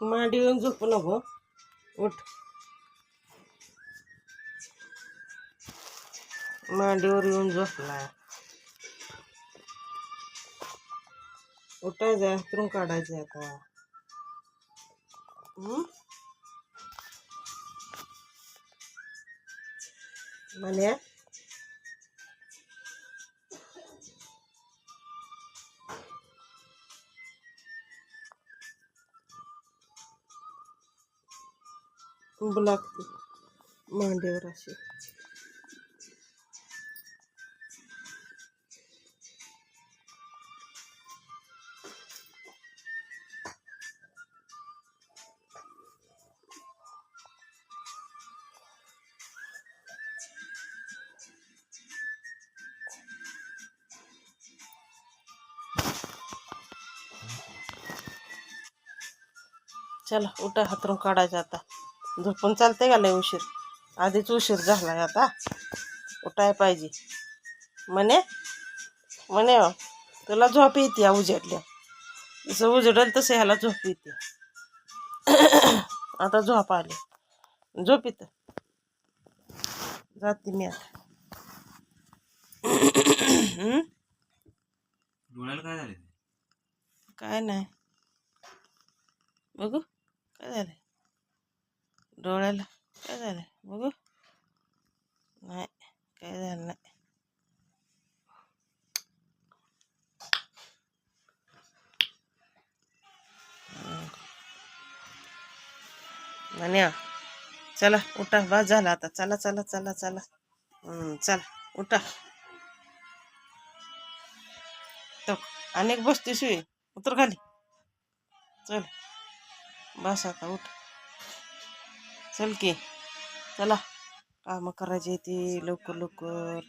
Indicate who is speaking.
Speaker 1: मांडी येऊन झोपू नको. उठ. मांडीवर येऊन झोपला. उठायचं, अंथरूण काढायचं आता. म्हणे लागते मांडीवर अशी. चला उठा, हातरून काढायचं आता. झोपून चालते का लय उशीर? आधीच उशीर झालाय आता. उठाय पाहिजे. म्हणे म्हणे तुला झोप येते उजेडल्या. जसं उजेडल तसं ह्याला झोप येते. आता झोप आली. झोप इथं. जाते मी आता.
Speaker 2: डोळ्याला काय झाले?
Speaker 1: काय नाही. बघू काय झालं डोळ्याला. काय झालं बघू. नाही काय झालं नाही. म्हण्या चला उठा, बस झाला आता. चला चला चला चला. चला उठा. तो अनेक बसते सुई. उतर खाली. चल बस आता. उठ. चल की. चला काम करायची ती लवकर लवकर.